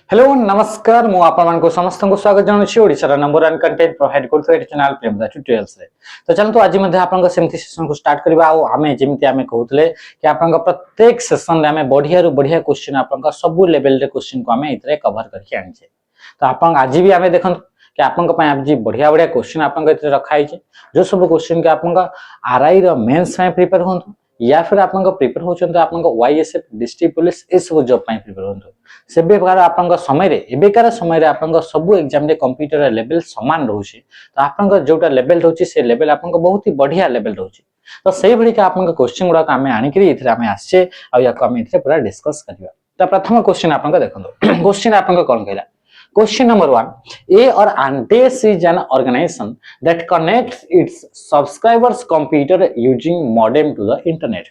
Hello नमस्कार मु आपण को समस्त को स्वागत जनाउछि ओडिसा नंबर 1 कंटेंट प्रोवाइड करथो एट चैनल प्रेमदा ट्यूटोरियल्स रे। तो चलतो आज मध्ये आपण को सेमती सेशन को स्टार्ट करबा आ हमें जेमती हमें कहउतले कि आपण को प्रत्येक सेशन रे हमें बढ़िया रु बढ़िया क्वेश्चन आपण को सब लेवल रे क्वेश्चन को हमें इतरे कवर करके आनिछे। तो आपण आज भी हमें देखन कि आपण को पय आज बढ़िया बढ़िया क्वेश्चन आपण को इतरे रखा हिचे जो सब क्वेश्चन के आपण को आरआई रो मेंस में प्रिपेयर होंतु या फिर आपण को प्रिपेयर होचन तो आपण को वाईएसएफ डिस्ट्रिक्ट पुलिस ए सब जॉब पय प्रिपेयर होंतु सेबे प्रकार आपण को समय रे एबेकार समय रे आपण को सब एग्जाम रे कंप्यूटर लेवल समान रहउछि। तो आपण को जोटा लेवल रहउछि से लेवल आपण को बहुत ही बढ़िया लेवल रहउछि। तो सेही भली के आपण को क्वेश्चन गुडा हमें आनी करी इथरे हमें आछे आ या हमें इथरे पूरा डिस्कस करबा। तो प्रथम क्वेश्चन आपण को देखंदो क्वेश्चन आपण को कोन कहला Question number 1. A or Andes is an organization that connects its subscribers' computer using modem to the internet.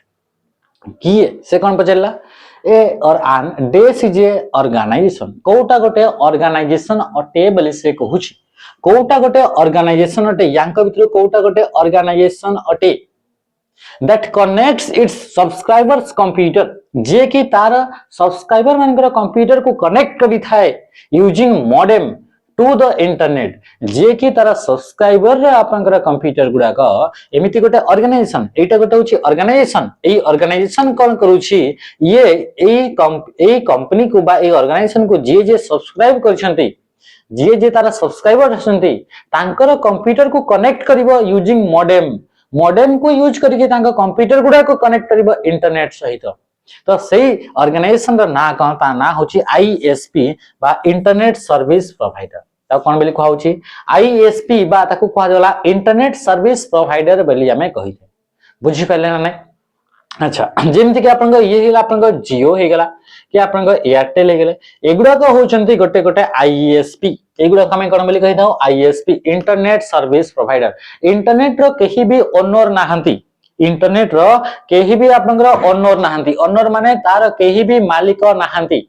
किए से कौन पचेला ए और Andes is a organization Kota गोटे organization अटे बोली से कहूची कोटा गोटे organization अटे यांक भितर कोटा गोटे organization अटे that connects its subscribers computer जे कि तार सब्सक्राइबर मानकर कंप्यूटर को कनेक्ट करी थाए using modem to the internet जे कि तार सब्सक्राइबर रे आपनकर कंप्यूटर गुडा का एमिति गोटे ऑर्गेनाइजेशन एटा गोटे होची ऑर्गेनाइजेशन एई ऑर्गेनाइजेशन कोन करूची ये एई कंपनी को बा एई ऑर्गेनाइजेशन को जे सब्सक्राइब करछंती जे तार सब्सक्राइबर हसंती तांकर कंप्यूटर को कनेक्ट करिवो यूजिंग मॉडेम को यूज करके तांका कंप्यूटर गुडा को कनेक्ट करिवो इंटरनेट सहित। तो सही ऑर्गेनाइजेशन रा ना कोन ता ना होची आईएसपी बा इंटरनेट सर्विस प्रोवाइडर ता कोन बेली कहौ छी आईएसपी बा ताकू कहै जाला इंटरनेट सर्विस प्रोवाइडर बेली हमें कहि छै बुझि पले ना नै। अच्छा जेमति कि आपन को ये हिला आपन को जियो हे गेला कि आपन को एयरटेल हे गेले एगुडा को होचंती गोटे गोटे आईएसपी एगुडा हमें कोन बेली कहि दाओ ISP internet service provider internet रो केही भी ओनर नाहंती इंटरनेट रो केही भी आपनकर ओनर नाहंती ओनर माने तार केही भी मालिक नाहंती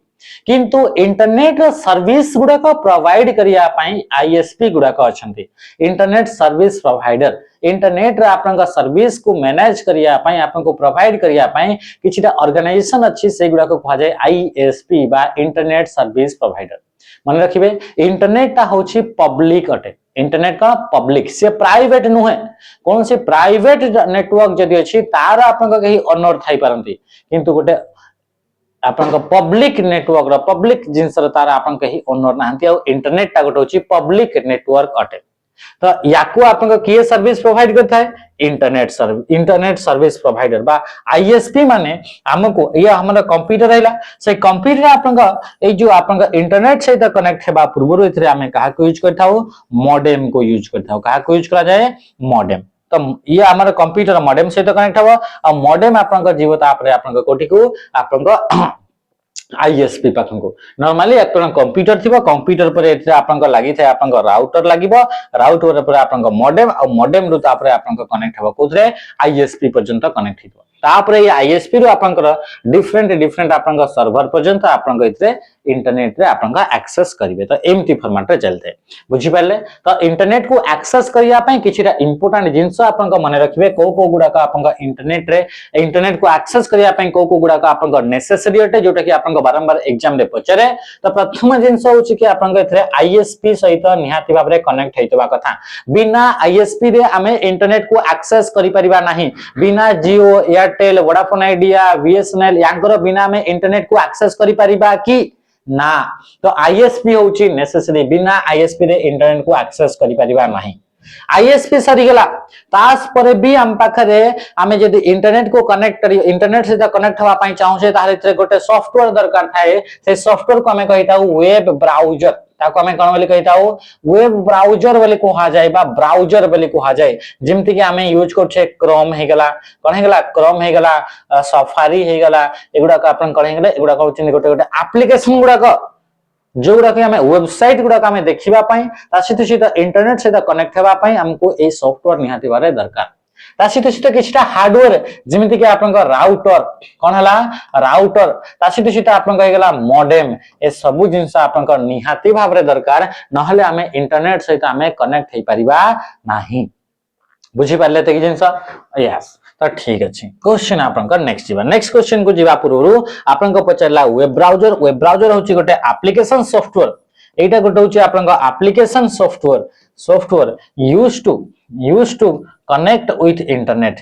किंतु इंटरनेट रो सर्विस गुडा को प्रोवाइड करिया पई आईएसपी गुडा को अछंती इंटरनेट सर्विस प्रोवाइडर इंटरनेट रो आपनका सर्विस को मैनेज करिया पई आपन को प्रोवाइड करिया पई किछिटा ऑर्गेनाइजेशन अछि से गुडा को कहा जाय आईएसपी बा इंटरनेट सर्विस प्रोवाइडर। मन रखिबे इंटरनेट ता होछि पब्लिक अटे इंटरनेट का पब्लिक से प्राइवेट नुहे कौन से प्राइवेट नेटवर्क जदि अछि तार आपन का कही ओनर थाई परंती किंतु गोटे आपन का पब्लिक नेटवर्क रो पब्लिक जिंस रो तार आपन कही ओनर नाहंती आ इंटरनेट ता गोटे होछि पब्लिक नेटवर्क अटे। तो याकू आपन का किए सर्विस प्रोवाइड करता है इंटरनेट सर्विस प्रोवाइडर बा आईएसपी माने हमको ये हमरा कंप्यूटर हैला से कंप्यूटर आपन का ए जो आपन का इंटरनेट से कनेक्ट हेबा पूर्व इथरे हमें कहा को यूज करथाओ मॉडेम को यूज करथाओ कहा को यूज करा जाए मॉडेम। तो ये हमारा कंप्यूटर मॉडेम से कनेक्ट हबो आ मॉडेम आपन का जीवता आपरे आपन का कोठी को आपन का आईएसपी पाखन को नॉर्मली आपन कंप्यूटर थिबो कंप्यूटर पर एथरे आपन को लागि थे आपन को राउटर लागिबो राउटर पर आपन को मॉडेम आ मॉडेम रु तापर आपन को कनेक्ट हबो कोथरे आईएसपी पर्यंत कनेक्ट हितो तापर ये आईएसपी रु आपन को डिफरेंट आपन को सर्वर पर्यंत आपन को इथरे इंटरनेट रे आपन का एक्सेस करिवे। तो एमटी फॉर्मेट रे चलते बुझि पाले। तो इंटरनेट को एक्सेस करिया पई किछिटा इंपोर्टेंट जिंस आपन को माने रखिबे को गुडा का आपन का इंटरनेट को एक्सेस करिया पई को गुडा का आपन को नेसेसरी अटे जोटा कि आपन को बारंबार एग्जाम रे पचरे। तो प्रथम जिंस होछि कि आपन को इथरे आईएसपी सहित निहाती भाबरे कनेक्ट हेतबा कथा बिना आईएसपी रे हमें इंटरनेट को एक्सेस करि परिबा नाही बिना Jio Airtel Vodafone idea BSNL यांकर बिना में इंटरनेट को एक्सेस करि परिबा कि ना। तो आईएसपी होची नेसेसरी बिना आईएसपी रे इंटरनेट को एक्सेस करि परिबा नाही आईएसपी सरी गेला तास पर भी हम पाखरे हमें जदी इंटरनेट को कनेक्ट करी इंटरनेट से कनेक्ट हवा पई चाहू से तारे इतरे गोटे सॉफ्टवेयर दरकार थाए से सॉफ्टवेयर को हमें कहिता वेब ब्राउजर ताको हमें कोन बोली कहिता वेब ब्राउजर बोली कहा जाय बा ब्राउजर बोली कहा जाय जेमति कि हमें यूज करछे क्रोम हे गेला कोन हे गेला क्रोम हे गेला सफारी हे गेला एगुडा का अपन कोन हे गेला एगुडा को चिन गोटे गोटे एप्लीकेशन गुडा को जो गुडा के हमें वेबसाइट गुडा का हमें देखिबा पई तासित इंटरनेट से कनेक्ट हेबा पई हमको ए सॉफ्टवेयर निहाती बारे दरकार तासित किछटा हार्डवेयर जेमिति कि आपन को राउटर कोन हला राउटर तासित आपन को गेला मॉडेम ए सब जिंस आपन को निहाती भाबरे दरकार नहले हमें इंटरनेट सहित हमें कनेक्ट हे परिबा नाही बुझी पाले ते जिंस यस। तो ठीक अच्छे क्वेश्चन आपनकर नेक्स्ट जीवा नेक्स्ट क्वेश्चन को जीवा पूर्व आपनका पचारला वेब ब्राउजर होची गोटे एप्लीकेशन सॉफ्टवेयर एटा गोटे होची आपनका application software used to connect with internet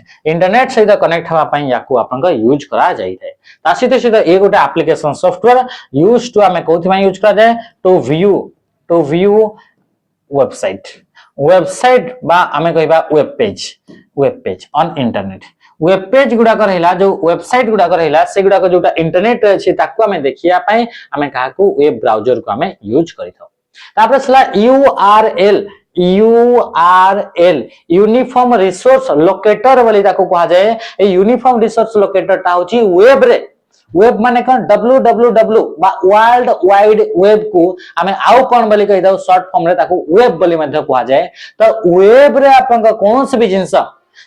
सहित कनेक्ट हवा पई याकू आपनका यूज करा जाई थाए ता सहित ए गोटे एप्लीकेशन सॉफ्टवेयर यूज्ड टू हमें कोथि पई यूज करा जाय टू व्यू वेबसाइट बा हमें कहबा web page on internet web page गुडा रहला जो वेबसाइट गुडा रहला से गुडा जोटा इंटरनेट अछि ताकू हमें देखिया पई हमें काकू वेब ब्राउजर को हमें यूज करिथौ तापर सला URL यूनिफॉर्म रिसोर्स लोकेटर बोली ताकू कहा जाए ए यूनिफॉर्म रिसोर्स लोकेटर ता होची वेब माने कौन www बा वर्ल्ड वाइड वेब को हमें आउ कौन बोली कहि दाउ शॉर्ट फॉर्म रे ताकू वेब बोली मध्य कहा जाए तो वेब रे आपन कौन से भी जिंस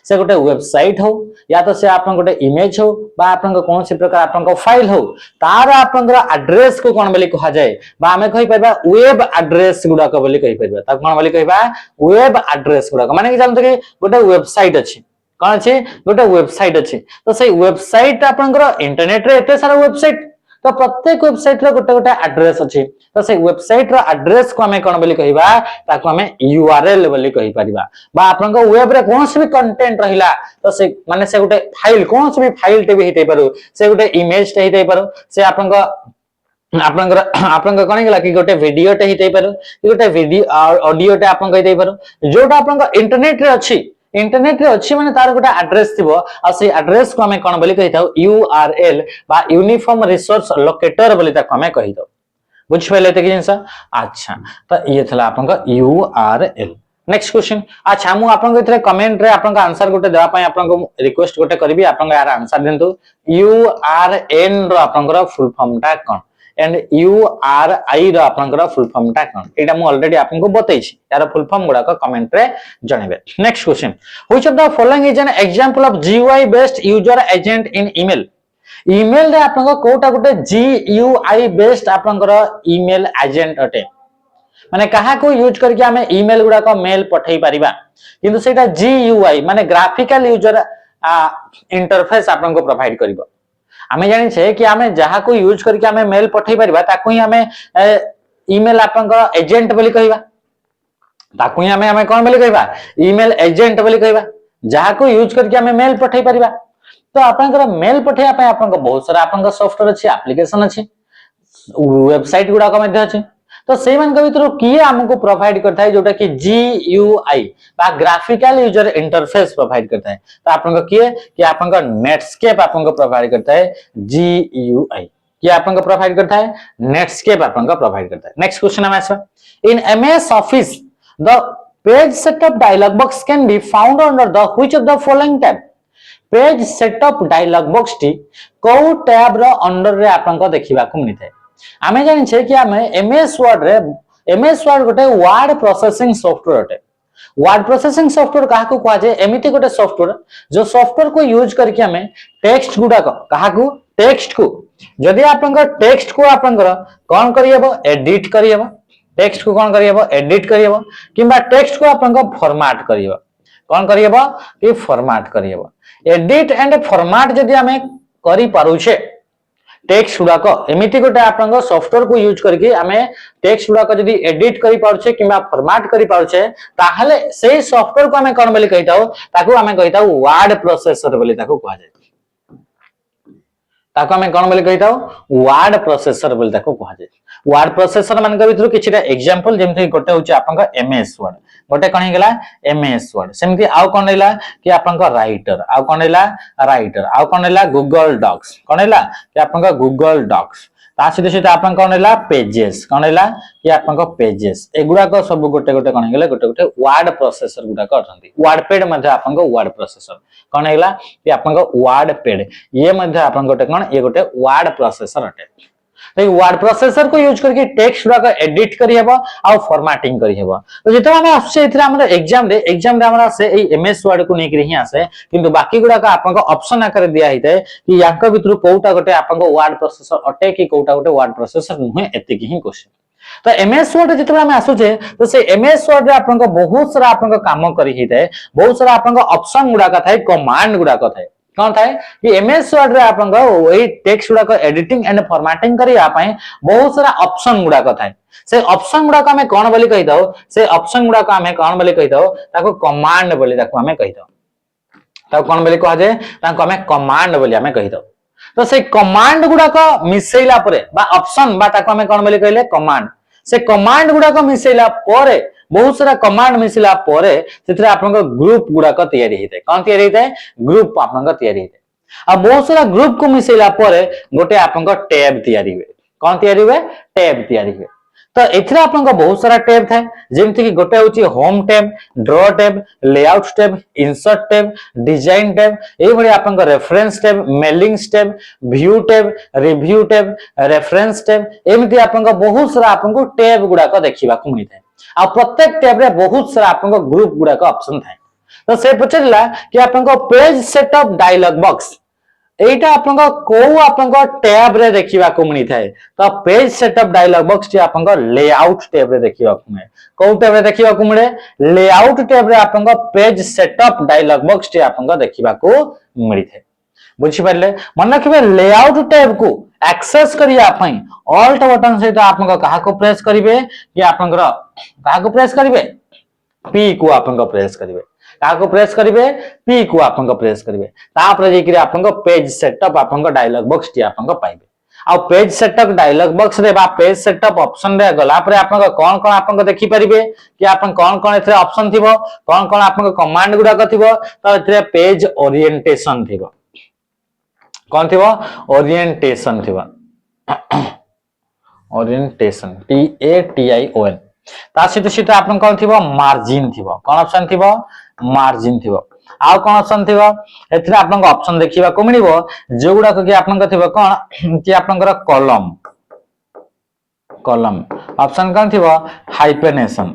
से गोटे वेबसाइट हो या तो से आपन गोटे इमेज हो बा आपन कौन से प्रकार आपन फाइल हो तार आपन एड्रेस को कौन बोली कहा जाए बा हमें कहि परबा वेब एड्रेस गुडा को बोली कहि परबा ता कौन बोली कहबा वेब एड्रेस गुडा माने कि जानत कि गोटे वेबसाइट अछि कौन अच्छे गोटे वेबसाइट अच्छे तो से वेबसाइट आपनकर इंटरनेट रे एते सारा वेबसाइट तो प्रत्येक वेबसाइट रो गोटे गोटे एड्रेस अच्छे तो से वेबसाइट रो एड्रेस को हमें कोन बोली कहिबा ताको हमें यूआरएल बोली कहि परिबा बा आपनकर वेब रे कोन से भी कंटेंट रहिला तो से माने से गोटे फाइल कोन से भी फाइल टे भी हेते पारो से गोटे इमेज टे हेते पारो से आपनकर कोन गेला कि गोटे वीडियो टे हेते पारो कि गोटे वीडियो ऑडियो टे आपन कहि दे पारो जोटा आपनकर इंटरनेट रे अच्छी माने तार गोटा एड्रेस थिबो आ से एड्रेस को हमें कोन बोली कहिताउ यूआरएल बा यूनिफॉर्म रिसोर्स लोकेटर बोली ताको हमें कहिदो बुझ पहिले त कि जिंस अच्छा तो ये थला आपनका यूआरएल नेक्स्ट क्वेश्चन अच्छा मु आपन इथरे कमेंट रे आपन आंसर गोटे देबा पई आपन को रिक्वेस्ट गोटे करबी आपन यार आंसर देंतु यूआरएन रो आपन फुल फॉर्म टा कोन एंड URI रो आपनकर फुल फॉर्म टा कोन एटा मु ऑलरेडी आपन को बतै छी यार फुल फॉर्म गुडा को कमेंट रे जणेबे next question which of the following is an example of GUI based user agent in email रे आपन को कोटा गोटे GUI बेस्ड आपनकर ईमेल एजेंट अटे माने कहा को यूज करके हमें ईमेल गुडा को मेल पठै परिबा किंतु सेटा GUI माने ग्राफिकल यूजर इंटरफेस आपन को प्रोवाइड करिवो हमें जानि छे कि हमें जहा को यूज करके हमें मेल पठै परिबा ताकू ही हमें ईमेल आपनकर एजेंट बोली कहिबा ताकू ही हमें कोन बोली कहिबा ईमेल एजेंट बोली कहिबा जहा को यूज करके हमें मेल पठै परिबा तो आपनकर मेल पठैया पे आपनकर बहुत सारा आपनकर सॉफ्टवेयर अछि एप्लीकेशन अछि वेबसाइट गुडा को मध्ये अछि तो से मान के भीतर किए हमको प्रोवाइड करता है जोटा कि GUI बा ग्राफिकल यूजर इंटरफेस प्रोवाइड करता है तो आपन को किए कि आपन का नेटस्केप आपन को प्रोवाइड करता है GUI कि आपन को प्रोवाइड करता है नेटस्केप आपन को प्रोवाइड करता है नेक्स्ट क्वेश्चन है answer in MS office the page setup dialog box can be found under the which of the following tab page setup dialog box T को टैब रो अंडर रे आपन को देखिबा को मिलथे हमें जानि छे कि हमें MS वर्ड गोटे वर्ड प्रोसेसिंग सॉफ्टवेयर अटे वर्ड प्रोसेसिंग सॉफ्टवेयर काहा को कहा जाय एमिति गोटे सॉफ्टवेयर जो सॉफ्टवेयर को यूज करके हमें टेक्स्ट गुडा को काहा को टेक्स्ट को जदी आपनकर टेक्स्ट को आपनकर कोन करियबो एडिट करियबो टेक्स्ट को कोन करियबो एडिट करियबो किबा टेक्स्ट को आपनकर फॉर्मेट करियबो कोन करियबो कि फॉर्मेट करियबो एडिट एंड फॉर्मेट जदी हमें करि पारुछे टेक्स्ट गुडा को एमिति गोटे आपन सॉफ्टवेयर को यूज करके हमें टेक्स्ट गुडा को जदी एडिट करि पाउछे किबा फॉर्मेट करि पाउछे ताहले सेही सॉफ्टवेयर को हमें कोन बोली कहिताउ ताकू हमें कहिताउ वर्ड प्रोसेसर बोली ताकू कहा जाय ताकू हमें कोन बोली कहिताउ वर्ड प्रोसेसर बोली ताकू कहा जाय वर्ड प्रोसेसर मान के भीतर किछटा एग्जांपल जेमथि गोटे होचे आपन का MS वर्ड गोटे कोन गेला MS वर्ड सेमथि आउ कोन लेला कि आपन का राइटर आउ कोन लेला राइटर आउ कोन लेला गूगल डॉक्स कोन लेला कि आपन का गूगल डॉक्स ता सीधे सीधे आपन कोन लेला पेजेस कोन लेला कि आपन का पेजेस एगुडा को सब गोटे गोटे कोन गेले गोटे गोटे वर्ड प्रोसेसर गुडा को अछंती वर्डपैड मध्ये आपन को वर्ड प्रोसेसर कोन हेला कि आपन को वर्डपैड ये मध्ये आपन गोटे कोन ये गोटे वर्ड प्रोसेसर अटे तो वर्ड प्रोसेसर को यूज करके टेक्स्ट गुडा को एडिट करि हेबो आ फॉर्मेटिंग करि हेबो तो जेते हम आसे इथरा हमर एग्जाम रे हमरा से ए MS वर्ड को नेकरि ही आसे किंतु बाकी गुडा का आपन को ऑप्शन आकर दिया हिते कि याक भितरु कोउटा गोटे आपन को वर्ड प्रोसेसर अटे कि कोउटा गोटे वर्ड प्रोसेसर नुहे एते की ही क्वेश्चन तो एमएस वर्ड जिते आम आसुचे तो से एमएस वर्ड रे आपन बहुत सारा आपन काम करी ही थाए बहुत सारा आपन ऑप्शन गुडा का थाए कमांड गुडा का थाए कौन थाए कि एमएस वर्ड रे आपन वही टेक्स्ट गुडा को एडिटिंग एंड फॉर्मेटिंग करिया पई बहुत सारा ऑप्शन गुडा का थाए से ऑप्शन गुडा को हमें कोन बोली कहि दो से ऑप्शन गुडा को हमें कोन बोली कहि दो ताको कमांड बोली ताको हमें कहि दो ताको कोन बोली कह जे ताको हमें कमांड बोली हमें कहि दो तो से कमांड गुडा को मिसेइला परे बा ऑप्शन बा ताको हमें कोन बोली कहले कमांड से कमांड गुडा को मिसेइला परे बहुत सारा कमांड मिसेइला परे सेतरे आपन ग्रुप गुडा को तैयारी हिते कोन तैयारी हिते ग्रुप आपन तैयारी हिते आ बहुत सारा ग्रुप को मिसेइला परे गोटे आपन टैब तैयारी हुए कोन तैयारी हुए टैब तैयारी हुए तो एथरे आपन बहुत सारा टैब थाए जेमति कि गोटे होची home tab draw tab layout tab insert tab design tab एई भली आपन reference tab mailings tab view tab review tab reference tab एमति आपन बहुत सारा आपन टैब गुडा को देखिबा को मिलथाय आ प्रत्येक टैब रे बहुत सारा आपन ग्रुप गुडा को ऑप्शन थाए तो से पचला कि आपन पेज सेटअप डायलॉग बॉक्स एटा आपन को आपन टैब रे देखिबा को मिली थाए तो page setup dialog box T आपन लेआउट टैब रे देखिबा को मिले को टैब रे देखिबा को मिले लेआउट टैब रे आपन page setup dialog box T आपन देखिबा को मिली थाए बुझी पाले मन रखिबे लेआउट टैब को एक्सेस करिया पई ऑल्ट बटन से आपन कहा को प्रेस करिवे कि आपन कहा को प्रेस करिवे पी को आपन प्रेस करिवे काको प्रेस करिवे पी को आपन प्रेस करिवे तापर जे कि आपन पेज सेटअप आपन डायलॉग बॉक्स टी आपन पाइबे आ पेज सेटअप डायलॉग बॉक्स रे बा पेज सेटअप ऑप्शन रे गला पर आपन कोन कोन आपन देखि परिबे कि आपन कोन कोन एथरे ऑप्शन थिबो कोन कोन आपन कमांड गुडा को थिबो तो एथरे पेज ओरिएंटेशन थिबो कोन थिबो ओरिएंटेशन थिबो ओरिएंटेशन TATION ता सिते सिते आपन कोन थिबो मार्जिन थिबो कोन ऑप्शन थिबो मार्जिन थिबो आ कोन ऑप्शन थिबो एथरे आपन ऑप्शन देखिबा को मिलिबो जेगुडा को कि आपन थिबो कोन कि आपन कॉलम कॉलम ऑप्शन कोन थिबो हाइपेनेशन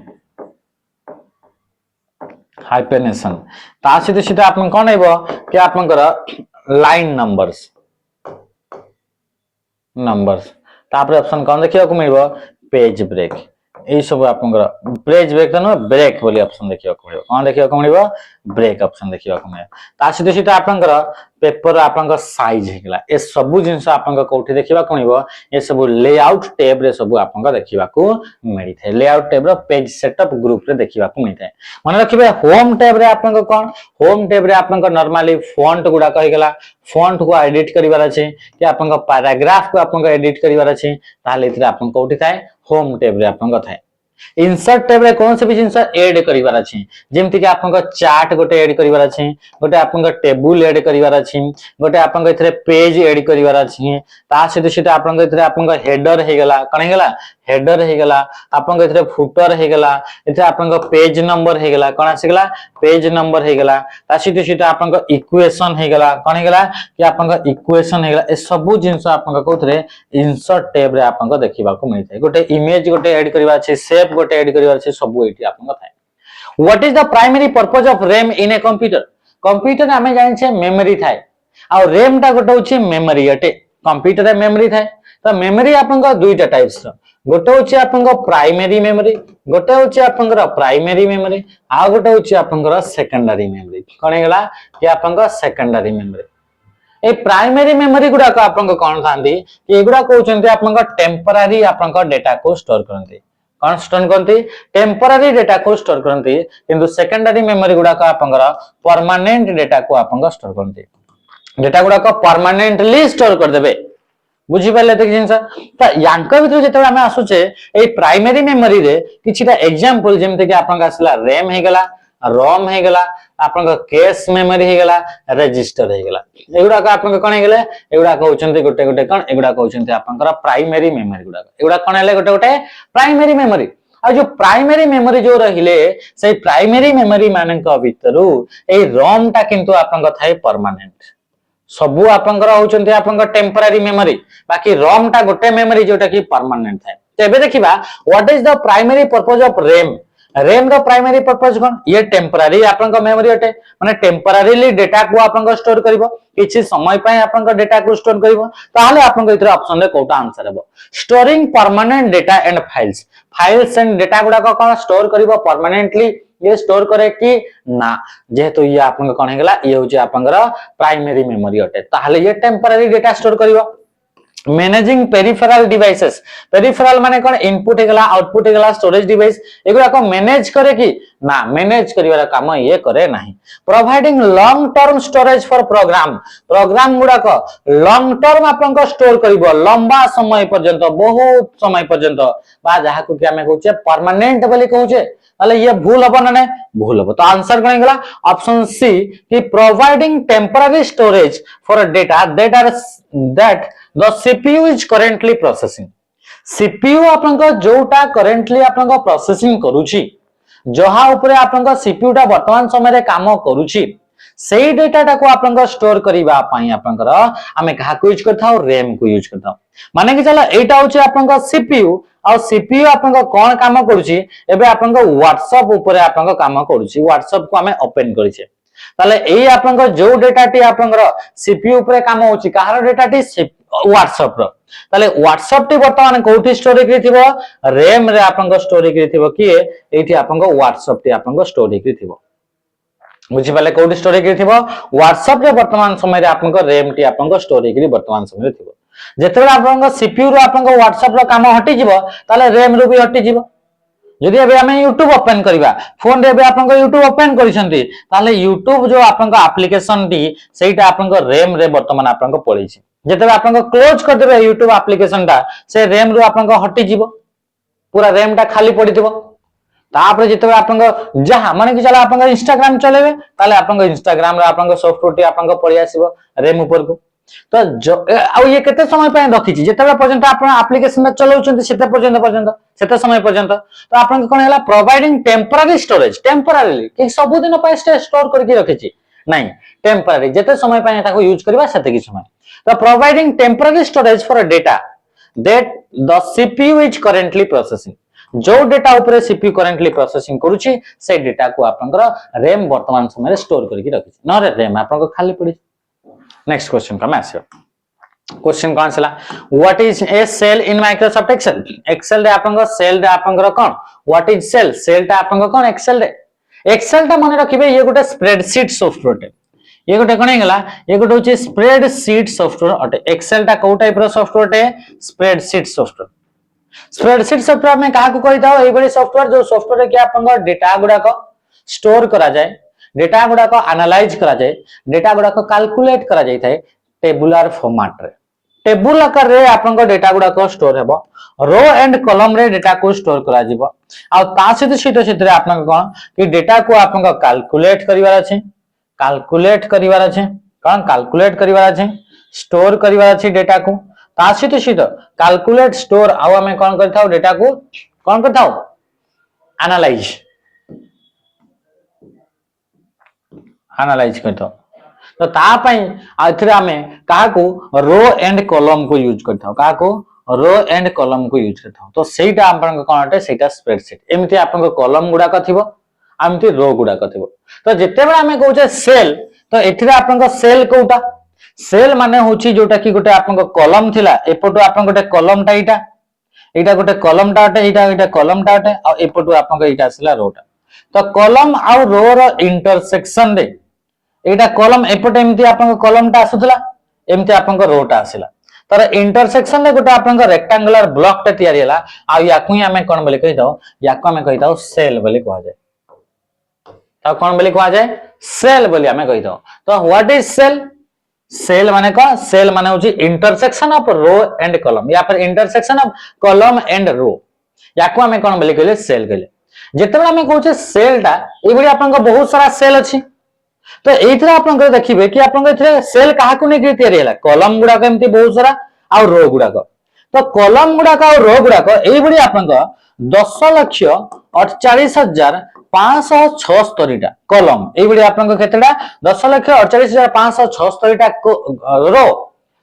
हाइपेनेशन ता सिते सिते आपन कोन हेबो कि आपन लाइन नंबर्स नंबर्स तापर ऑप्शन कोन देखिबा को मिलिबो पेज ब्रेक ए सब आपन पेज ब्रेक न ब्रेक बोली ऑप्शन देखिबा को मिलिबो कोन देखिबा को मिलिबो ब्रेक ऑप्शन देखिबा को मिले ता सिधे सिधे आपन पेपर आपन साइज हेगला ए सब जिंस आपन कोठी देखिबा को मिलिबो ए सब लेआउट टैब रे सब आपन देखिबा को मिली थे लेआउट टैब रो पेज सेटअप ग्रुप रे देखिबा को मिली थे मन रखिबे होम टैब रे आपन कोन होम टैब रे आपन नॉर्मली फॉन्ट गुडा कहिगला फॉन्ट को एडिट करिवार अछि कि आपन पैराग्राफ को आपन एडिट करिवार अछि ताले इतरे आपन कोठी थाए होम टैब रे आपन थाए इंसर्ट टैब रे कोन से भी जिंस ऐड करिवार अछि जेमति कि आपन चार्ट गोटे ऐड करिवार अछि गोटे आपन टेबल ऐड करिवार अछि गोटे आपन इथरे पेज ऐड करिवार अछि ता सिधे सिधे आपन इथरे आपन हेडर हे गेला कण हे गेला हेडर हे गेला आपन इथरे फुटर हे गेला इथरे आपन पेज नंबर हे गेला कण आसी गेला पेज नंबर हे गेला ता सिधे सिधे आपन इक्वेशन हे गेला कण हे गेला कि आपन इक्वेशन हे गेला ए सब जिंस आपन कोथरे इंसर्ट टैब रे आपन देखिबा को मिलथै गोटे इमेज गोटे ऐड करिवा अछि शेप गोटे ऐड करिवार छै सब एठी आपन थाए what is the primary purpose of RAM in a computer computer हमें जानि छै मेमोरी थाए आ रैम टा गोटे होछि मेमोरी अटे कंप्यूटर रे मेमोरी थाए त मेमोरी आपन दुईटा टाइप्स गोटे होछि आपन प्राइमरी मेमोरी गोटे होछि आपन प्राइमरी मेमोरी आ गोटे होछि आपन सेकेंडरी मेमोरी कोन हेला कि आपन सेकेंडरी मेमोरी ए प्राइमरी मेमोरी गुडा को आपन कोन थांदी कि एगुडा कहउचंती आपन टेम्पररी आपन डेटा को स्टोर करंती कोन स्टोर करंती टेम्पररी डेटा को स्टोर करंती किंतु सेकेंडरी मेमोरी गुडा को आपन परमानेंट डेटा को आपन स्टोर करंती डेटा गुडा को परमानेंटली स्टोर कर देबे बुझी पाले त जिंस त यांक भितर जेते हम आसुचे ए प्राइमरी मेमोरी रे किछिटा एग्जांपल जेमते कि आपन आसला रैम हे गेला रोम हे गेला आपन कैश मेमोरी हे गेला रजिस्टर हे गेला एगुडा का आपन कोन हे गेले एगुडा कहउचंती गोटे गोटे कोन एगुडा कहउचंती आपन प्राइमरी मेमोरी गुडा एगुडा कोन हेले गोटे गोटे प्राइमरी मेमोरी आ जो प्राइमरी मेमोरी जो रहिले से प्राइमरी मेमोरी मानक भितरु ए रोम टा किंतु आपन थाए परमानेंट सबु आपन होचंती आपन टेम्पररी मेमोरी बाकी रोम टा गोटे मेमोरी जोटा कि परमानेंट थाए तेबे देखिबा what is the primary purpose of RAM RAM रो प्राइमरी पर्पस कोन ये टेम्पररी आपन मेमोरी अटे माने टेम्पररीली डेटा को आपन स्टोर करिवो किछि समय पय आपन डेटा को स्टोर करिवो ताहाले आपन इथरे ऑप्शन रे कोटा आंसर हेबो storing permanent data and files and data गुडा को कोन स्टोर करिवो परमानेंटली ये स्टोर करे कि ना जेहेतु ये आपन कोन हेगला ये होची आपन प्राइमरी मेमोरी अटे ताहाले ये टेम्पररी डेटा स्टोर करिवो मैनेजिंग पेरिफेरल डिवाइसेस पेरिफेरल माने कोन इनपुट हेगला आउटपुट हेगला स्टोरेज डिवाइस एगुरा को मैनेज करे कि ना मैनेज करिवार काम ये करे नाही providing long term storage for program गुडा को लॉन्ग टर्म आपन को स्टोर करिवो लंबा समय पर्यंत बहुत समय पर्यंत बा जहा को कि हमें कहूचे परमानेंट बोली कहूचे ताले ये भूल हबो ना भूल हबो तो आंसर कोन हेगला ऑप्शन सी कि providing temporary storage for data that the CPU is currently processing CPU आपनका जोटा currently आपनका प्रोसेसिंग करूची जहा ऊपर आपनका CPU टा वर्तमान समय रे काम करूची सेही डेटा टा को आपनका स्टोर करिवा पई आपनकर हमें कहा को यूज करथाओ रैम को यूज करथाओ माने कि चला एटा होची आपनका CPU आ CPU आपनका कोन काम करूची एबे आपनका WhatsApp ऊपर आपनका काम करूची WhatsApp को हमें ओपन करिचे ताले एई आपनका जो डेटा टी आपनकर CPU ऊपर काम होची कहार डेटा टी WhatsApp रो ताले WhatsApp टी वर्तमान कोठी स्टोरेज रे थिबो रैम रे आपनका स्टोरेज रे थिबो कि एठी आपनका WhatsApp टी आपनका स्टोरेज रे थिबो बुझि पाले कोठी स्टोरेज रे थिबो WhatsApp रे वर्तमान समय रे आपनका रैम टी आपनका स्टोरेज रे वर्तमान समय रे थिबो जेतेबे आपनका CPU रो आपनका WhatsApp रो काम हटि जिवो ताले रैम रो भी हटि जिवो यदि अबे हमें YouTube ओपन करिवा फोन रे अबे आपनका YouTube ओपन करिसंती ताले YouTube जो आपनका एप्लीकेशन टी सेटा आपनका रैम रे वर्तमान आपनका पळी छि जेते आपन क्लोज कर देबे YouTube एप्लीकेशन टा से रैम रो आपन हटि जीवो पूरा रैम टा खाली पड़ी थिबो तापर जेते आपन जहा माने कि चला आपन Instagram चलेबे ताले आपन Instagram रे आपन सॉफ्टवेयर टी आपन पड़ी आसीबो रैम ऊपर को तो आ ये केते समय पय रखि छि जेते पर्यंत आपन एप्लीकेशन चलाउछन्ती सेते समय पर्यंत तो आपन कोन हला प्रोवाइडिंग टेम्पररी स्टोरेज टेम्पररीली कि सब दिन पय स्टोर करके रखि छि नहीं टेम्पररी जेते समय पय ताको यूज करबा सेते कि समय the providing temporary storage for a data that the CPU is currently processing जो डेटा ऊपर CPU currently processing करूची से डेटा को आपनकर रैम वर्तमान समय रे स्टोर करके रखि न रे रैम आपनको खाली पड़ी नेक्स्ट क्वेश्चन का मैसेज क्वेश्चन कौन सला what is a cell in Microsoft Excel रे आपनकर सेल रे आपनकर कोन व्हाट इज सेल टा आपनकर कोन एक्सेल टा माने रखिबे ये गोटे स्प्रेडशीट सॉफ्टवेयर ये गोटे कोन हेगला ये गोटे होची स्प्रेडशीट सॉफ्टवेयर अटे एक्सेल टा को टाइप रो सॉफ्टवेयर टे स्प्रेडशीट सॉफ्टवेयर में कहा को कहि दाओ एई बडी सॉफ्टवेयर जो सॉफ्टवेयर के आपन डेटा गुडा को स्टोर करा जाय डेटा गुडा को एनालाइज करा जाय डेटा गुडा को कैलकुलेट करा जाय थाए टेबुलर फॉर्मेट रे टेबुल आकार रे आपन डेटा गुडा को स्टोर हेबो रो एंड कॉलम रे डेटा को स्टोर करा जिवो आ ता सहित आपन कोन कि डेटा को आपन कैलकुलेट करिवार अछि कैलकुलेट करिवार अछि कोन कैलकुलेट करिवार अछि स्टोर करिवार अछि डेटा को ता सहित कैलकुलेट स्टोर आ हमें कोन करथाउ डेटा को कोन करथाउ एनालाइज करथाउ तो ता पई आथरे हमें काहा को रो एंड कॉलम को यूज करथाउ काहा को रो एंड कॉलम को यूज करथाउ तो सेटा आपन कोन अटे सेटा स्प्रेडशीट एमिति आपन कॉलम गुडा का थिबो आमती रो गुडा का थिबो तो जेते बेला हमें कहूचे सेल तो एथिरे आपन सेल कोटा सेल माने होची जोटा कि गोटे आपन कॉलम थिला एपटो आपन गोटे कॉलम टा एटा गोटे कॉलम टा अटे एटा कॉलम टा अटे आ एपटो आपन एटा आसला रो टा तो कॉलम आ रो रो इंटरसेक्शन रे एटा कॉलम एपटे एमती आपन कॉलम टा आसुतला एमती आपन रो टा आसिला तर इंटरसेक्शन रे गोटे आपन रेक्टेंगुलर ब्लॉक टा तयारी हला आ याकु हमें कोन बोले कहि दो याकु हमें कहि दो सेल बोले कहा जाय तो कोन बोले कहा जाय सेल बोले हमें कहि दो तो व्हाट इज सेल सेल माने कौन सेल माने होची intersection of row and column या पर intersection of column and row याकु हमें कोन बोले कहले सेल कहले जेतेबे हमें कहूचे सेल टा ए बडी आपन बहुत सारा सेल अछि तो एथरा आपन देखिबे कि आपन एथरे सेल काहा को नै तयारी हला कॉलम गुडा को एमती बहुत सारा आ रो गुडा को तो कॉलम गुडा को रो गुडा को एई बडी आपन 10,48,576 टा कॉलम एई बडी आपन केतेडा 10,48,576 टा रो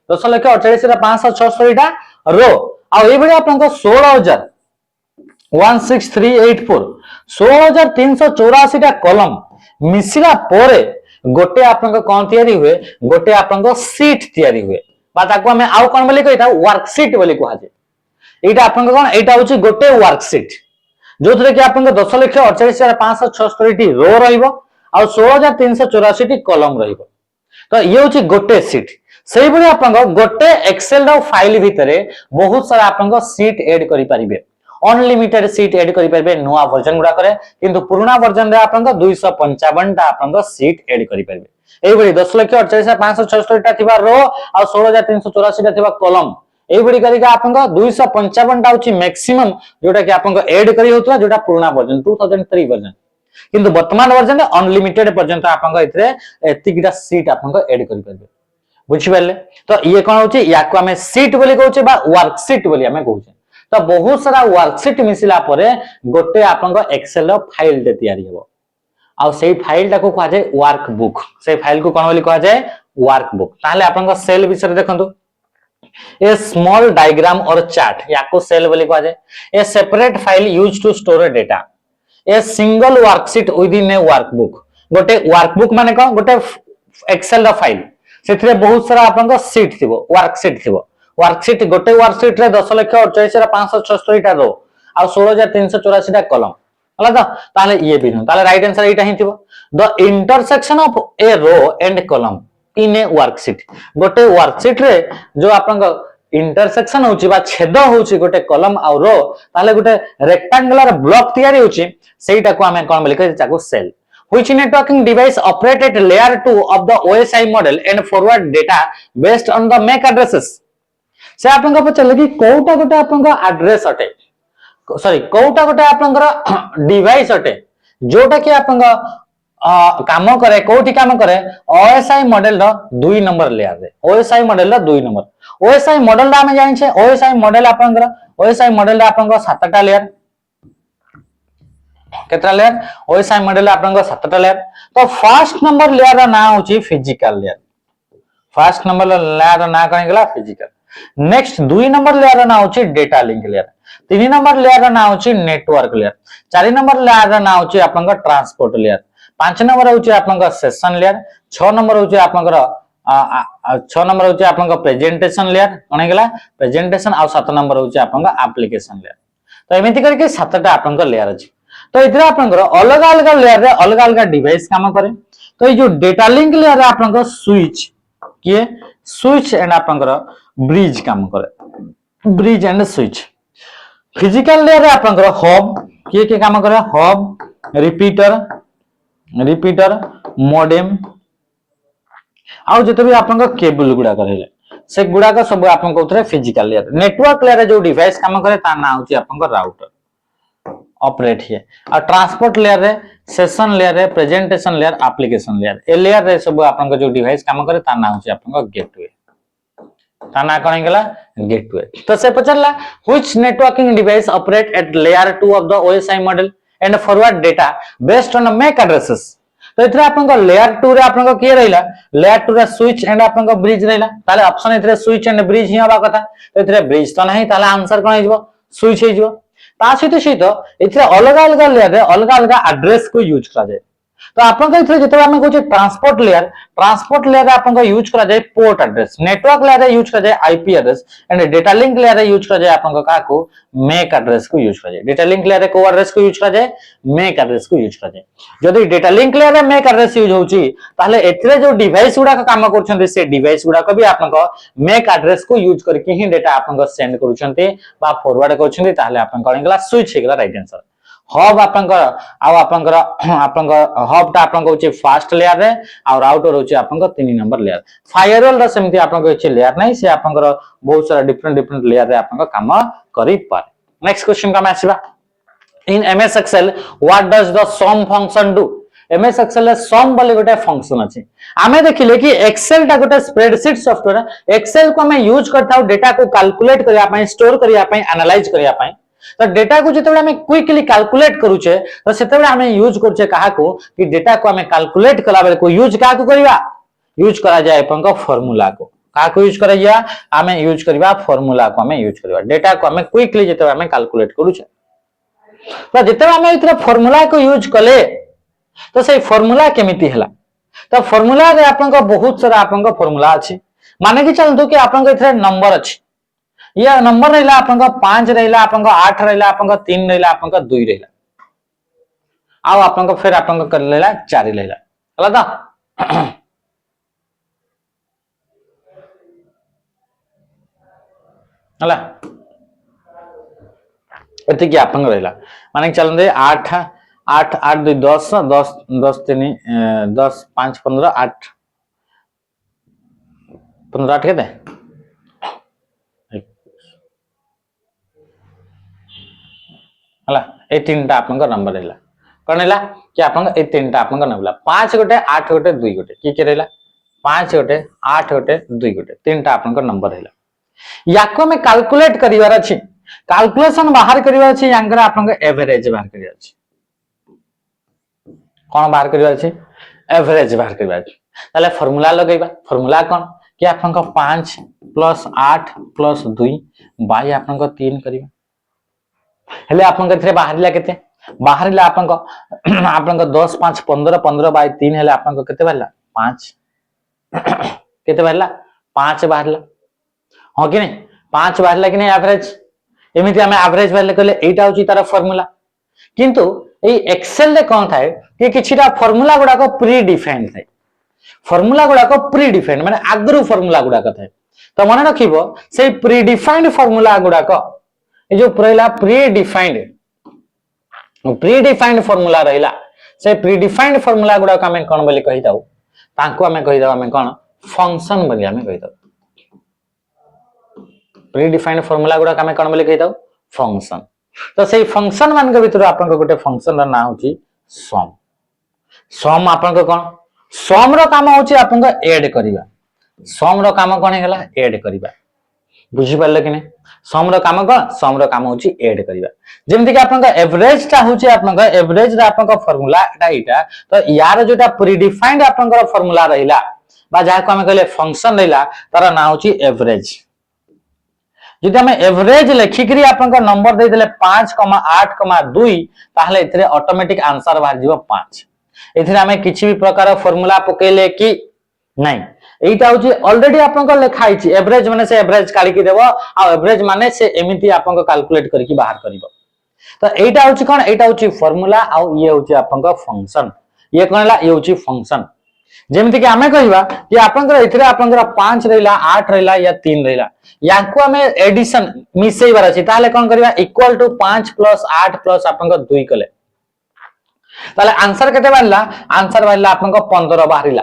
10,48,576 टा रो आ एई बडी आपन 16,000 16384 16384 टा कलम मिसिला पोरे गोटे आपन कोन तयारी हुए गोटे आपन सीट तयारी हुए बा ताको हमें आउ कोन बोली कहिता वर्कशीट बोली कहा जे एटा आपन कोन एटा होची गोटे वर्कशीट जो थरे कि आपन 10,48,576 टी रो रहिबो आ 16,384 टी कलम रहिबो तो ये होची गोटे सीट सेही बडी आपन गोटे एक्सेल रो फाइल भितरे बहुत सारा आपन सीट ऐड करि परिबे अनलिमिटेड सीट ऐड करि परिबे नुवा वर्जन गुडा करे किंतु पुराना वर्जन रे आपन 255 टा आपन सीट ऐड करि परिबे एई बडी 10,48,576 टा थिबा रो आ 16,384 टा थिबा कलम एई बडी करिका आपन 255 टा होची मैक्सिमम जोटा कि आपन ऐड करि होतला जोटा पुराना वर्जन 2003 वर्जन किंतु वर्तमान वर्जन रे अनलिमिटेड पर्यंत आपन इतरे एतिकिटा सीट आपन ऐड करि परिबे बुझि पाले तो ये कोन होची याको हमें सीट बोली कहउचे बा वर्कशीट बोली हमें कहउचे तो बहुत सारा वर्कशीट मिसिला परे गोटे आपन एक्सेल रो फाइल ते तयारी हेबो आ सेही फाइल टाको कहा जाय वर्कबुक से फाइल को कोन बोली कहा जाय वर्कबुक ताले आपन सेल विषय देखंतु ए स्मॉल डायग्राम और चार्ट याको सेल बोली कहा जाय a separate file used to store data a single worksheet within a workbook गोटे वर्कबुक माने को गोटे एक्सेल रो फाइल सेथिरे बहुत सारा आपन सीट थिबो वर्कशीट थिबो वर्कशीट गोटे वर्कशीट रे 10,48,576 टा रो आ 16,384 टा कलम हला तो ताले ये भी न ताले राइट आंसर एटा ही थिबो the intersection of a row and column in A worksheet गोटे वर्कशीट रे जो आपन इंटरसेक्शन होची बा छेद होची गोटे कलम आ रो ताले गोटे रेक्टेंगुलर ब्लॉक तयारी होची सेटा को हमें कोन बोली कहै ताको cell which networking device operate at layer 2 of the OSI model and forward data based on the MAC addresses से आपन को पचले कि कोटा गोटे आपन को एड्रेस अटे सॉरी कोटा गोटे आपन को डिवाइस अटे जोटा कि आपन को काम करे कोठी काम करे OSI मॉडल रो 2 नंबर लेयर रे OSI मॉडल रो 2 नंबर OSI मॉडल रा हमें जानि छे OSI मॉडल आपन को OSI मॉडल रा आपन को 7 टा लेयर केतरा लेयर OSI मॉडल आपन को 7 टा लेयर तो फर्स्ट नंबर लेयर रा नाम होची physical layer first number layer रा नाम कहीं गला फिजिकल नेक्स्ट 2 नंबर लेयर रा नाम होची data link layer 3 number layer रा नाम होची नेटवर्क लेयर 4 नंबर लेयर रा नाम होची आपन को ट्रांसपोर्ट लेयर 5 नंबर होची आपन को सेशन लेयर 6 नंबर होची आपन को 6 नंबर होची आपन को प्रेजेंटेशन लेयर कहीं गला प्रेजेंटेशन आ 7 नंबर होची आपन को एप्लीकेशन लेयर तो एमिति करके 7 टा आपन को लेयर अछि तो इधर आपन अलग अलग लेयर रे अलग अलग डिवाइस काम करे तो ये जो डेटा लिंक लेयर रे आपन स्विच किए स्विच एंड आपन ब्रिज काम करे bridge and switch physical layer रे आपन हब किए के काम करे हब रिपीटर मॉडेम आउ जते भी आपन केबल गुडा करले से गुडा का सब आपन को उतरे फिजिकल लेयर नेटवर्क लेयर रे जो डिवाइस काम करे ता नाम होची आपन राउटर ऑपरेट है और ट्रांसपोर्ट लेयर रे सेशन लेयर रे presentation layer application layer a layer रे सब आपन को जो डिवाइस काम करे ता नाम होची आपन को गेटवे ता ना कोन गेला गेटवे तो से पचरला which networking device operate at layer 2 of the OSI model and forward data based on MAC addresses तो इथरे आपन को लेयर 2 रे आपन को के रहिला लेयर 2 रे स्विच एंड आपन को ब्रिज रहिला ताले ऑप्शन इथरे स्विच एंड ब्रिज ही होबा कथा तो इथरे ब्रिज तो नहीं ताले आंसर कोन हिजबो स्विच हिजबो ता सहित इथरे अलग अलग लेयर रे अलग अलग एड्रेस को यूज करा जाय तो आपन को इथरे जते हम कहू ट्रांसपोर्ट लेयर रे आपन को यूज करा जाय पोर्ट एड्रेस नेटवर्क लेयर रे यूज करा जाय IP address and data link layer रे यूज करा जाय आपन को का को मैक एड्रेस को यूज करा जाय डेटा लिंक लेयर रे को एड्रेस को यूज करा जाय मैक एड्रेस को यूज करा जाय जदी डेटा लिंक लेयर रे मैक एड्रेस यूज होची ताले एथरे जो डिवाइस गुडा का काम करछन्ते से डिवाइस गुडा को भी आपन को मैक एड्रेस को यूज करके ही डेटा आपन को सेंड करूछन्ते बा फॉरवर्ड करछन्ते ताले आपन को गेला स्विच हेगला राइट आंसर हब आपन हब ता आपन को होची फास्ट लेयर रे आ राउटर होची आपन को 3 नंबर लेयर फायरवॉल रा सेमति आपन को होची लेयर नै से आपन को बहुत सारा डिफरेंट लेयर रे आपन को काम करि पारे नेक्स्ट क्वेश्चन का आसीबा in MS Excel what does the sum function do MS Excel रे सम बोली गोटे फंक्शन अछि आमे देखिले कि एक्सेल ता गोटे स्प्रेडशीट सॉफ्टवेयर एक्सेल को हमें यूज करथाउ डेटा को कैलकुलेट करिया पई स्टोर करिया पई एनालाइज करिया पई तो डेटा को जिते हमें क्विकली कैलकुलेट करूचे तो सेते हमें यूज करछे कहा को कि डेटा को हमें कैलकुलेट कला बेले को यूज का को करबा यूज करा जाय अपन को फार्मूला को का को यूज करा जाय हमें यूज करबा फार्मूला को हमें यूज करबा डेटा को हमें क्विकली जिते हमें कैलकुलेट करूचे तो जिते आम ए फॉर्मूला को यूज कले तो से फॉर्मूला केमिति हला तो फॉर्मूला रे आपन बहुत सारा आपन फॉर्मूला अछि माने कि चलतु कि आपन इथरे नंबर अछि या नंबर रहला आपन 5 रहला आपन 8 रहला आपन 3 रहला आपन 2 रहला आ आपन फिर आपन कर लेला 4 रहला हला तो हला एति कि आपन रहला माने चलते 8 8 8 2 10 10 10 3 10 5 15 8 15 8 केते हला ए तीनटा आपन नंबर रहला कोन हैला कि आपन ए तीनटा आपन नंबर 5 गोटे 8 गोटे 2 गोटे की रहला 5 गोटे 8 गोटे 2 गोटे तीनटा आपन नंबर हैला याको में कैलकुलेट करिवार अछि कैलकुलेशन बाहर करिवार अछि यांकर आपन एवरेज बाहर करिवार अछि कोन बाहर करिवार अछि एवरेज बाहर करिवार अछि ताले फार्मूला लगैबा फार्मूला कोन कि आपन 5 + 8 + 2 बाय आपन 3 करिबा हेले आपन थे बाहरला केते बाहरला आपन 10 5 15 15 बाय 3 हेले आपन केते बाहरला 5 केते बाहरला 5 बाहरला हो कि नहीं 5 बाहरला कि नहीं एवरेज एमिति हमें एवरेज बाहरले कहले एटा होची तार फार्मूला किंतु ए एक्सेल रे कोन थाए कि किछिटा फार्मूला गुडा को प्री डिफाइंड थाए फार्मूला गुडा को प्री डिफाइंड माने आगरु फार्मूला गुडा थाए तो मन रखिबो से प्री डिफाइंड फार्मूला गुडा को ए जो रहला प्री डिफाइंड फार्मूला रहला से प्री डिफाइंड फार्मूला गुडा को हमें कोन बोली कहि दाउ तांको हमें कहि दाउ हमें कोन फंक्शन बोली हमें कहि दाउ प्री डिफाइंड फार्मूला गुडा को हमें कोन बोली कहि दाउ फंक्शन तो से फंक्शन मान के भीतर आपन को गोटे फंक्शन रा नाम होची सम सम आपन को कोन सम रो काम होची आपन को ऐड करिबा सम रो काम कोन हेला ऐड करिबा बुझी पाले कि नहीं सम रो काम कोन सम रो काम होची ऐड करिबा जेमति कि आपन का एवरेज ता होची आपन का एवरेज रा आपन का फार्मूला एटा तो यार जोटा प्री डिफाइंड आपन का फार्मूला रहिला बा जा को हम कहले फंक्शन रहिला तार नाम होची एवरेज जदि हमें एवरेज लिखिकरी आपन का नंबर दे देले 5,8,2 ताहले इथरे ऑटोमेटिक आंसर बाहर जीवो 5 इथरे हमें किछि भी प्रकार फार्मूला पकेले कि नहीं एटा होची ऑलरेडी आपन को लिखा हिची एवरेज माने से एवरेज काढी कि देबो आ एवरेज माने से एमिति आपन को कैलकुलेट करके बाहर करिवो तो एटा होची कोन एटा होची फार्मूला आ ये होची आपन को फंक्शन ये कोनला ये होची फंक्शन जेमिति कि हमें कहिबा कि आपन इथरे आपन 5 रहिला 8 रहिला या 3 रहिला याको हमें एडिशन मिसई बार अछि ताले कोन करबा इक्वल टू 5 + 8 + आपन 2 कले ताले आंसर केते बारला आंसर बारला आपन 15 बाहरिला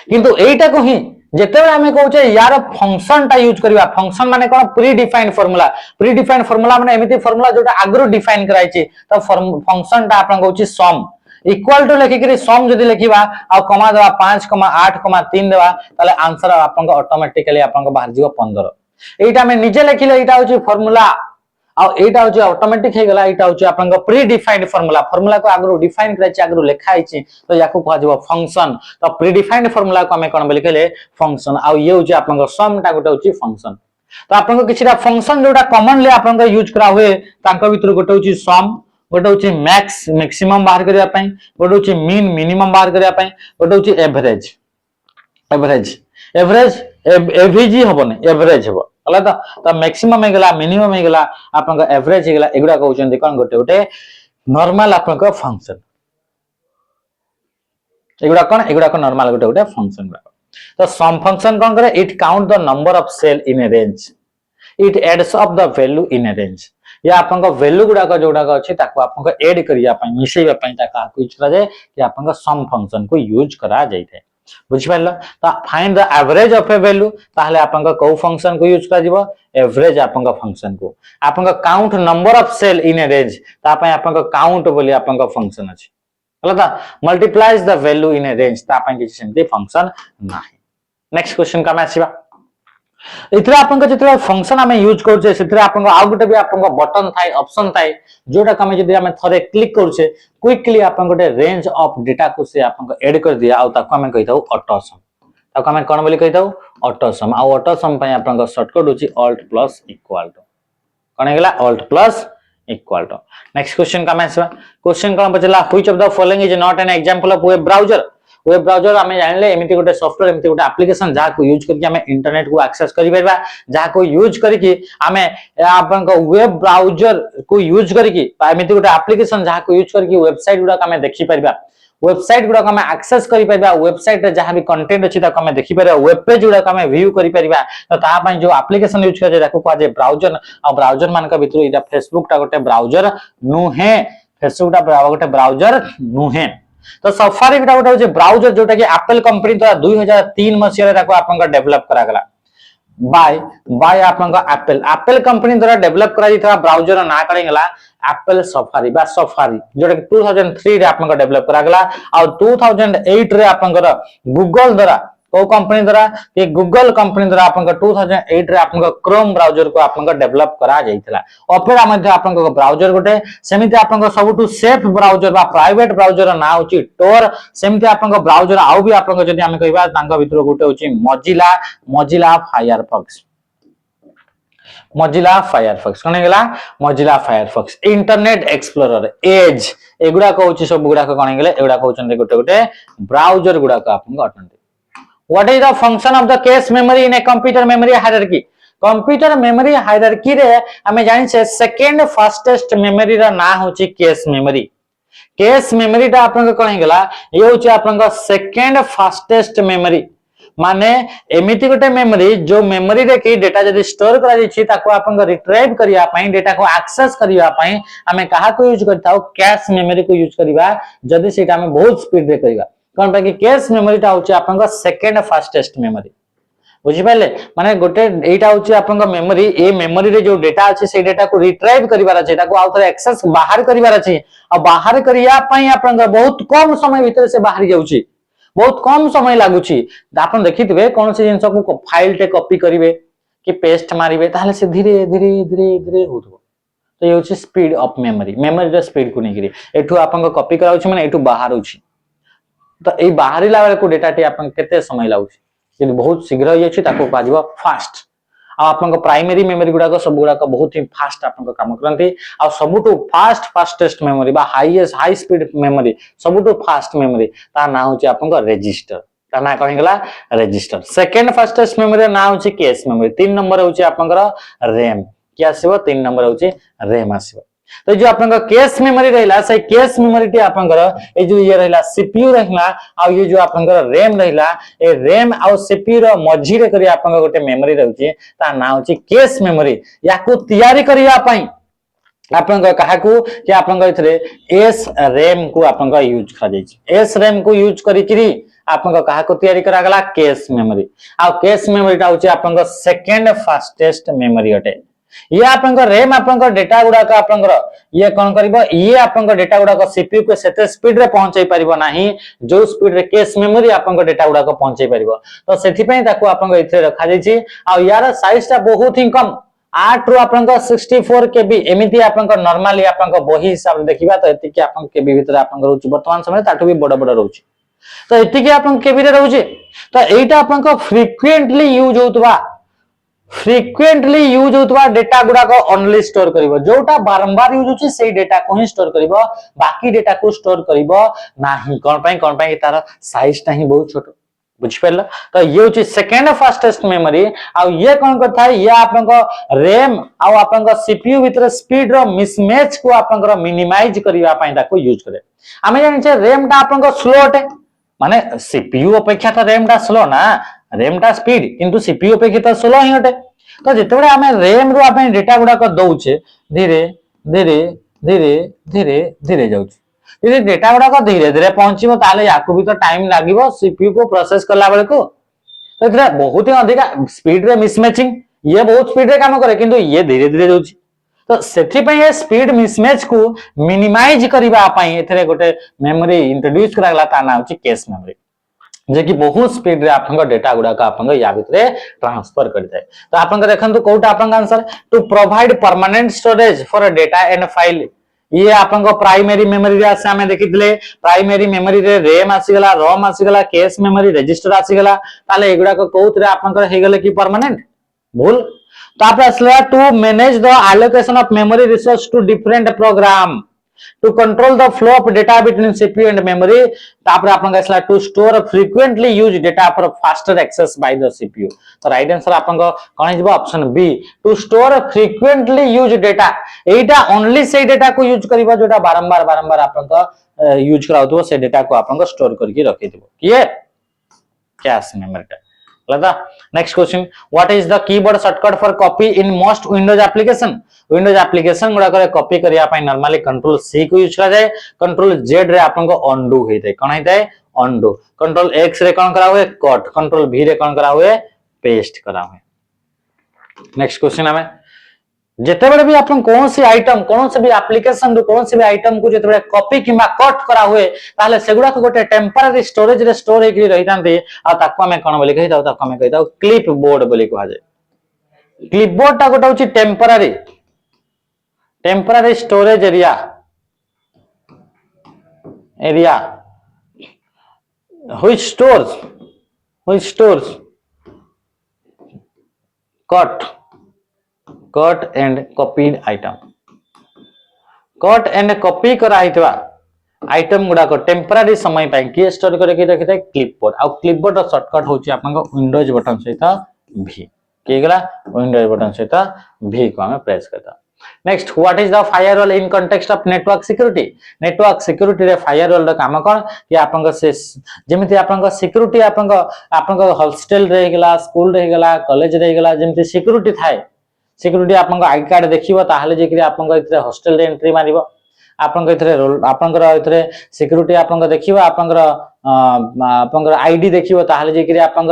किंतु एटा को ही जेते बेले हमें कहउचे यार फंक्शन ता यूज करबा फंक्शन माने कोन प्री डिफाइंड फार्मूला माने एमिति फार्मूला जोटा आगरो डिफाइन कराइछि त फंक्शन ता आपन कहउची सम इक्वल टू लिखिकरी सम जदि लिखिबा आ कमा देबा 5,8,3 देबा ताले आंसर आपन को ऑटोमेटिकली आपन को बाहर जीवो 15 एटा में निजे लिखिले एटा होची फार्मूला आ एटा होची ऑटोमेटिक हे गला एटा होची आपन को प्री डिफाइंड फार्मूला को आगरो डिफाइन कराइछि आगरो लिखा हिछि तो याको कहा जीवो फंक्शन तो प्री डिफाइंड फार्मूला को हमें कोन बोली कहले फंक्शन आ ये होची आपन को सम ता गोटे होची फंक्शन तो आपन को किछिटा फंक्शन जोटा कॉमनली आपन को यूज करा हुए तांको भीतर गोटे होची सम गोटे होची मैक्स मैक्सिमम बाहर करिया पई गोटे होची मीन मिनिमम बाहर करिया पई गोटे होची एवरेज एवरेज होबने एवरेज होबो हला तो मैक्सिमम हे गेला मिनिमम हे गेला आपन का एवरेज हे गेला एगुडा कहउछन कोन गोटे गोटे नॉर्मल आपन का फंक्शन एगुडा को नॉर्मल गोटे गोटे फंक्शन तो सम फंक्शन कोन करे it count the number of cell in a range it adds up the value in a range या आपन का वैल्यू गुडा का जोडा का अछि ताको आपन का ऐड करिया पई मिसेइबा पई ताका यूज करा जाय कि आपन का सम फंक्शन को यूज करा जाय थे बुझ पाइलो तो find the average of A value ताहले आपन का को फंक्शन को यूज करा जीवो एवरेज आपन का फंक्शन को आपन का count number of cell in a range ता पई आपन का काउंट बोली आपन का फंक्शन अछि हला multiplies the value in a range ता पई किछि सेमती फंक्शन नाही नेक्स्ट क्वेश्चन का मैसिबा इथरे आपन जिते फंक्शन आम यूज करूचे से आउ गोटे भी आप बटन थाए ऑप्शन थाए जोटा हम जब आम थे क्लिक करूचे क्विकली आप गोटे रेंज ऑफ डेटा को से आपन एड कर दिया आम कही ऑटो सम आम कौन बोली कही ऑटो सम ऑटो सम आप शॉर्टकट होची ऑल्ट प्लस इक्वल टू कौन है alt plus equal to next question का आसवा क्वेश्चन कौन पचला which of the following is not an example of web browser web browser आम जानले एमती गोटे सॉफ्टवेयर एमती गोटे एप्लिकेशन जहाँ को यूज करके आम इंटरनेट को एक्सेस करि परबा जहाँ को यूज करके आम आपन वेब ब्राउजर को यूज करके एमती गोटे एप्लिकेशन जहाँ को यूज करके वेबसाइट गुडा आम देखि परबा वेबसाइट गुडा आम एक्सेस करि परबा वेबसाइट रे जहाँ भी कंटेंट अछि ताको आम देखि परबा वेब पेज गुडा आम व्यू करि परबा तो ता पई जो एप्लिकेशन यूज करे ताको कह जे ब्राउजर आ ब्राउजर मान का भितर इटा फेसबुक टा गोटे ब्राउजर नुहे फेसबुक टा गोटे ब्राउजर नुहे तो सफारी गोटे होचे ब्राउजर जोटा कि एप्पल कंपनी द्वारा 2003 मसिया रे आपन डेवलप करा गला बाय आपन एप्पल एप्पल कंपनी द्वारा डेवलप करा जिथा ब्राउजर ना करै गला एप्पल सफारी बा सफारी जोटा कि 2003 रे आपन डेवलप करा गला आ 2008 रे आपन गूगल द्वारा को कंपनी द्वारा कि गूगल कंपनी द्वारा आपन 2008 रे आपन क्रोम ब्राउजर को आपन डेवलप करा जाइथिला ओपेरा मध्ये आपन ब्राउजर गोटे सेमिति आपन सबटु सेफ ब्राउजर बा प्राइवेट ब्राउजर ना होची टोर सेमिति आपन ब्राउजर आउ भी आपन जदी हम कहिबा तांका भितर गोटे होची मोजिला फायरफॉक्स मोजिला फायरफॉक्स कोन गेला Mozilla Firefox Internet Explorer Edge एगुडा कहउची सब गुडा कोन गेले एगुडा कहउचन गोटे गोटे ब्राउजर गुडा को आपन अटंती What is the function of the cache memory in a computer memory hierarchy? Computer memory hierarchy रे हमें जानि छे सेकंड फास्टेस्ट मेमोरी रा ना होची केस मेमोरी केस मेमोरी ता आपन कोन गेला ये होची आपन सेकंड फास्टेस्ट मेमोरी माने एमिति गोटे मेमोरी जो मेमोरी रे की डेटा जदी स्टोर करा दिछि ताको आपन रिट्रीव करिया पई डेटा को एक्सेस करिया पई हमें कहा को यूज करताओ कैश मेमोरी को यूज करिबा जदी सेटा हमें बहुत स्पीड रे करिबा कौन पे केस मेमोरी टा होची आपन सेकंड फास्टेस्ट मेमोरी बुझी पाले माने गोटे एटा होची आपन मेमोरी ए मेमोरी रे जो डेटा अछि से डेटा को रिट्रीव करिवार अछि ताको आउथरे एक्सेस बाहर करिवार अछि आ बाहर करिया पई आपन बहुत कम समय भीतर से बाहर जाउची बहुत कम समय लागुची आपन देखितबे कोन से जिंस को फाइल टे कॉपी करिवे कि पेस्ट मारिवे ताले से धीरे धीरे धीरे धीरे होथबो तो ये होची स्पीड ऑफ मेमोरी मेमोरी रे स्पीड को नेगिरी एठू आपन कॉपी कराउची माने एठू बाहर होची तो ए बाहरिला बेले को डेटा टी आपन केते समय लाउची यदि बहुत शीघ्र होई अछि ताको पाजिबो फास्ट आ आपन को प्राइमरी मेमोरी गुडा को सब गुडा को बहुत ही फास्ट आपन को काम करंती आ सबटु फास्टेस्ट मेमोरी बा हाई स्पीड मेमोरी सबटु फास्ट मेमोरी ता ना होची आपन को रजिस्टर ता ना कहि गला रजिस्टर सेकंड फास्टेस्ट मेमोरी ना होची केस मेमोरी 3 नंबर होची आपन को रैम कि आसीबो 3 नंबर होची रैम आसीबो तो जो आपन केस मेमोरी रहला से केस मेमोरी टी आपन ए जो ये रहला सीपीयू रहला आ ये जो आपन रैम रहला ए रैम आ सीपीयू रो मझी रे करी आपन गोटे मेमोरी रहउची ता ना होची केस मेमोरी याकू तयारी करिया पई आपन कहा को कि आपन इथरे एस रैम को आपन यूज करा जाई एस रैम को यूज करी करी आपन कहा को तयारी करा गला केस मेमोरी आ केस मेमोरी ता होची आपन सेकंड फास्टेस्ट मेमोरी अटे ये आपन रैम आपन डेटा गुडा का आपन ये कोन करबो ये आपन डेटा गुडा को सीपीयू को सेते स्पीड रे पहुंचाई परिबो नाही जो स्पीड रे केस मेमोरी आपन डेटा गुडा को पहुंचाई परिबो तो सेथि पई ताको आपन इथे रखा जाईची आ यार साइज ता बहुत ही कम 8 रु आपन 64 केबी एमिति आपन नॉर्मली आपन बही हिसाब देखिबा तो एति कि आपन केबी भीतर आपन रहउची वर्तमान समय ताठो भी बड़ बड़ रहउची तो एति कि आपन केबी रे रहउची तो एटा आपन फ्रीक्वेंटली यूज होतबा फ्रीक्वेंटली यूज होतबा डेटा गुडा को ओनली स्टोर करिवो जोटा बारंबार यूज होची सेही डेटा को ही स्टोर करिवो बाकी डेटा को स्टोर करिवो नाही कोन पई तार साइज ता ही बहुत छोटो बुझ परला तो ये होची सेकंड फास्टेस्ट मेमोरी आ ये कोन कथा ये आपन को रैम आ आपन को सीपीयू भीतर स्पीड रो मिसमैच को आपन को मिनिमाइज करिवा पई ता को यूज करे हमें जानि छे रैम ता आपन को स्लो अटे माने सीपीयू अपेक्षा तो रैम ता स्लो ना रैम टा स्पीड किंतु सीपीयू अपेक्षा स्लो ही अटे तो जेतेबे हमें रैम रो आपन डेटा गुडा को दउछे धीरे धीरे धीरे धीरे धीरे जाउछ यदि डेटा गुडा को धीरे धीरे पहुंचीबो ताले याकू भी तो टाइम लागिवो सीपीयू को प्रोसेस करला बेले को तो इतरा बहुत ही अधिक स्पीड रे मिसमैचिंग ये बहुत स्पीड रे काम करे किंतु ये धीरे धीरे जाउछ तो सेथि पई ये स्पीड मिसमैच को मिनिमाइज करिबा पई एथरे गोटे मेमोरी इंट्रोड्यूस करागला ता ना होची केस मेमोरी जे कि बहुत स्पीड रे आपन डेटा गुडा का आपन या भितरे ट्रांसफर कर जाय तो आपन देखंतु कोटा आपन answer to provide permanent storage for data and file ये आपन प्राइमरी मेमोरी रे आसे हमें देखितले प्राइमरी मेमोरी रे रैम आसी गला रोम आसी गला केस मेमोरी रजिस्टर आसी गला ताले एगुडा को कोउतरे आपन हे गले कि परमानेंट भूल तापर आसला to manage the allocation of memory resource to different program to control the flow of data between CPU and memory तापर आपन आसला to store frequently used data for faster access by the CPU तो right answer आपन कोन हिजबो option B to store frequently used data एटा only से data को यूज करबा जोटा बारंबार बारंबार आपन यूज कराउतबो से डेटा को आपन स्टोर करके रखि देबो किए कैश मेमोरी का लगा next question what is the keyboard shortcut for copy in most Windows application गुडा करे कॉपी करिया पई नॉर्मली कंट्रोल सी को यूज करा जाय कंट्रोल जेड रे आपन को अनडू हेतै कोन हेतै अनडू कंट्रोल एक्स रे कोन करा हुए कट कंट्रोल वी रे कोन करा हुए पेस्ट करा हुए नेक्स्ट क्वेश्चन हमें जेते बेले भी आपन कोन से आइटम कोन से भी एप्लीकेशन दु कोन से भी आइटम को जेते बेले कॉपी किबा कट करा हुए ताले सेगुडा को गोटे टेम्पररी स्टोरेज रे स्टोर हेकि रहि तांती आ ताको हमें कोन बोली कहि दाउ ताको हमें कहि दाउ क्लिप बोर्ड बोली कहा जाय क्लिप बोर्ड ता गोटा होची temporary storage area which stores cut and copied item cut and copy करा हितवा आइटम गुडा को टेम्पररी समय पय के स्टोर करे के रखिते क्लिपबोर्ड आ क्लिपबोर्ड रो शॉर्टकट होची आपन को विंडोज बटन सहित भी के गला विंडोज बटन सहित भी को हम प्रेस करता next what is the firewall in context of network security रे फायरवॉल रो काम कोन कि आपन को से जेमिति आपन को सिक्योरिटी आपन को हॉस्टल रे गेला स्कूल रे गेला कॉलेज रे गेला जेमिति सिक्योरिटी थाए सिक्योरिटी आपन आई कार्ड देखिबो ताहले जे कि आपन इथरे हॉस्टल रे एंट्री मारिबो आपन इथरे आपन इथरे सिक्योरिटी आपन देखिबो आपन आईडी देखिबो ताहले जे कि आपन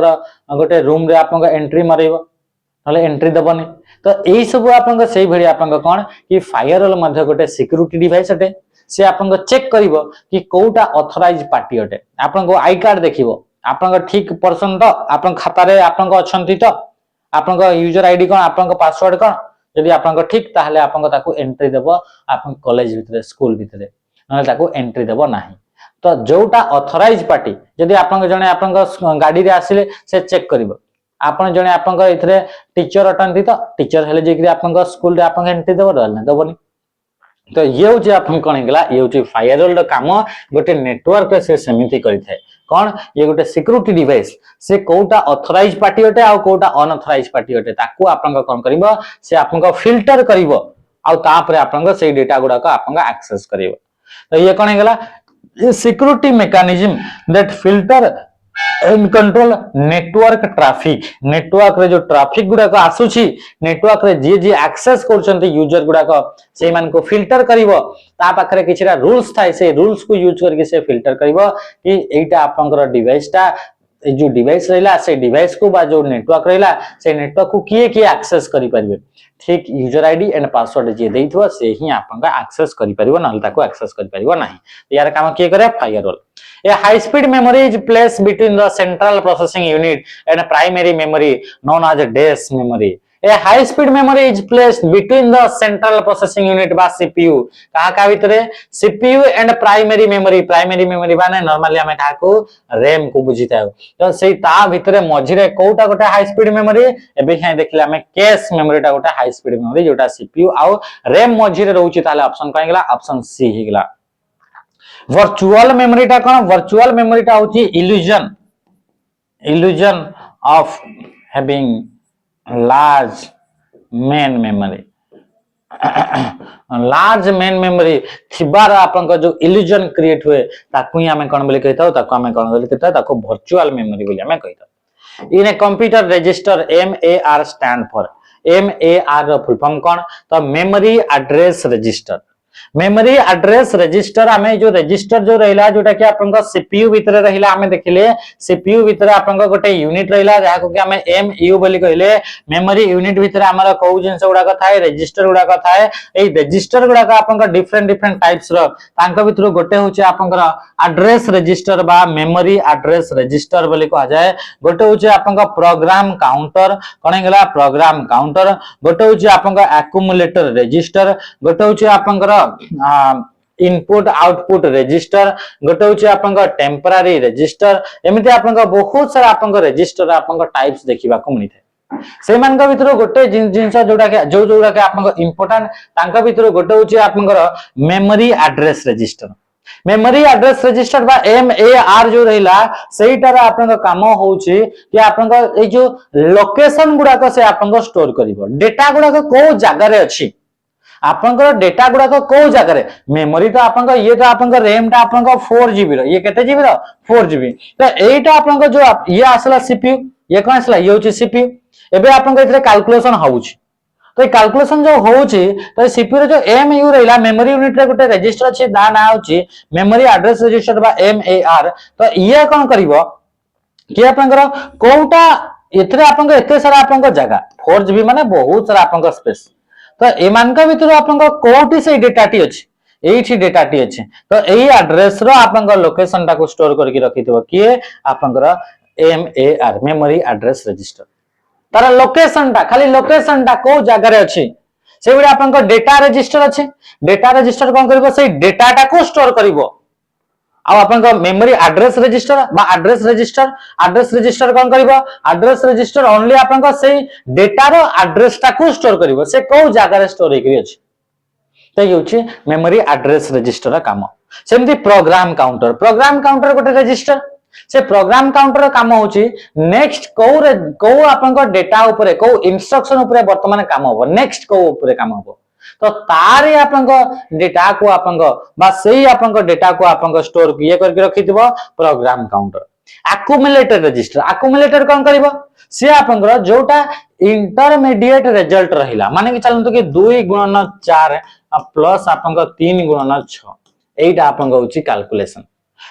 गोटे रूम रे आपन एंट्री मारिबो नले एंट्री दबनी तो एई सब आपन सेही भली आपन कोन कि फायरवॉल मध्ये गोटे सिक्योरिटी डिवाइस अटे से आपन चेक करिवो कि कोउटा ऑथराइज पार्टी अटे आपन आई कार्ड देखिबो आपन ठीक पर्सन तो आपन खाता रे आपन अछंती तो आपन यूजर आईडी कोन आपन पासवर्ड कोन यदि आपन ठीक ताहले आपन ताको एंट्री देबो आपन कॉलेज भितरे स्कूल भितरे नले ताको एंट्री देबो नाही तो जोटा ऑथराइज पार्टी यदि आपन जने आपन गाड़ी रे आसिले से चेक करिवो आपन जने आपन इथरे टीचर अटंती तो टीचर हेले जे कि आपन स्कूल रे आपन एंट्री देबो ना देबोनी तो ये होची आपन कोन गेला ये होची फायरवॉल रो काम गोटे नेटवर्क से समिति करि थाए कोन ये गोटे सिक्योरिटी डिवाइस से कोटा ऑथराइज पार्टी होते आ कोटा अनऑथराइज पार्टी होते ताकू आपन कोन करिवो से आपन फिल्टर करिवो आ तापरे आपन से डेटा गुडा को आपन एक्सेस करिवो तो ये कोन गेला security mechanism that filter and control network रे जो ट्रैफिक गुडा को आसुची नेटवर्क रे जे एक्सेस करछंती यूजर गुडा को से मान को फिल्टर करिवो ता पाखरे किछरा रूल्स थाई से रूल्स को यूज करके से फिल्टर करिवो कि एटा आपनकर डिवाइस ता जो डिवाइस रहला से डिवाइस को बा जो नेटवर्क रहला से नेटवर्क को किए एक्सेस करि परिबे ठीक यूजर आईडी एंड पासवर्ड जे देइथवा से ही आपनका एक्सेस करि परिबो नल ताको एक्सेस करि परिबो नाही यार काम किए करे firewall A high speed memory is placed between the central processing unit and primary memory known as DAS memory. A high speed memory is placed between the central processing unit by CPU. कहा का भितरे CPU and primary memory माने normally हमें कहा को RAM को बुझिता है तो सेही ता भितरे मझिरे कोउटा गोटे हाई स्पीड मेमोरी एबे हे देखले हमें कैश मेमोरी टा गोटे हाई स्पीड मेमोरी जोटा CPU आ RAM मझिरे रहउची ताले ऑप्शन कहीं गेला ऑप्शन सी ही गेला वर्चुअल मेमोरी टा कोन वर्चुअल मेमोरी टा होची illusion of having large main memory थिबार आपन जो इल्यूजन क्रिएट हुए ताकू ही हमें कोन बोली कहता ताकू हमें कोन बोली कहता ताकू वर्चुअल मेमोरी बोली हमें कहता in a computer register MAR stand for MAR रो फुल फॉर्म कोन तो मेमोरी एड्रेस रजिस्टर हमें जो रजिस्टर जो रहला जोटा कि आपन का सीपीयू भीतर रहला हमें देखिले सीपीयू भीतर आपन का गोटे यूनिट रहला जहा को कि हमें एमयू बोली कहले मेमोरी यूनिट भीतर हमरा को जिंस गुडा का थाए रजिस्टर गुडा का थाए ए रजिस्टर गुडा का आपन का डिफरेंट टाइप्स रो तांका भीतर गोटे होचे आपन का एड्रेस रजिस्टर बा मेमोरी एड्रेस रजिस्टर बोली कहा जाए गोटे होचे आपन का प्रोग्राम काउंटर कोन गेला प्रोग्राम काउंटर गोटे होचे आपन का एक्युमुलेटर रजिस्टर गोटे होचे आपन का इनपुट आउटपुट रजिस्टर गोटे होचे आपन टेम्पररी रजिस्टर एमिति आपन बहुत सारा आपन रजिस्टर आपन टाइप्स देखिबा को मिलथे से मान भितर गोटे जिनस जोड़ा जो जोड़ा के आपन इंपोर्टेंट तांका भितर गोटे होची आपनकर memory address register. Memory address register बा MAR जो रहिला सेटार आपन काम होची कि आपन ए जो लोकेशन गुडा को से आपन स्टोर करिवो डेटा गुडा को को जगह रे अछि आपन डेटा गुडा को को जगह रे मेमोरी तो आपन ये तो आपन रैम ता आपन 4GB रो ये केते जीबी रो 4GB तो एटा आपन जो ये आसला CPU ये कोन आसला ये होची CPU एबे आपन इतरे कैलकुलेशन होउची तो ये कैलकुलेशन जो होउची तो सीपीयू रे जो MU रहिला मेमोरी यूनिट रे गोटे रजिस्टर अछि ना होची मेमोरी एड्रेस रजिस्टर बा MAR तो ये कोन करिवो कि आपन कोटा इतरे आपन एते सारा आपन जगह 4GB माने बहुत सारा आपन स्पेस तो एमान का भितर आपन कोठी से डेटा टी अछि एठी डेटा टी अछि तो एई एड्रेस रो आपन लोकेशन टा को स्टोर करके रखिथिबो किए आपन MAR मेमोरी एड्रेस रजिस्टर तार लोकेशन टा खाली लोकेशन टा को जगह रे अछि से बिना आपन डेटा रजिस्टर अछि डेटा रजिस्टर कोन करबो से डेटा टा को स्टोर करबो आ आपन मेमोरी एड्रेस रजिस्टर बा एड्रेस रजिस्टर कोन करबो एड्रेस रजिस्टर ओनली आपन से डेटा रो एड्रेस टा को स्टोर करबो से को जगह रे स्टोर हेकरी अछि तो ये होची मेमोरी एड्रेस रजिस्टर रा काम सेमती प्रोग्राम काउंटर गोटे रजिस्टर से प्रोग्राम काउंटर काम होची नेक्स्ट को आपन डेटा ऊपर को इंस्ट्रक्शन ऊपर वर्तमान काम हो नेक्स्ट को ऊपर काम हो तो तारे आपन डेटा को आपन बा सेही आपन डेटा को आपन स्टोर किए करके रखिथिबो program counter accumulator register accumulator कोन करबो से आपन जोटा इंटरमीडिएट रिजल्ट रहिला माने कि चलंतु कि 2 गुणन 4 प्लस आपन 3 गुणन 6 एटा आपन होची कैलकुलेशन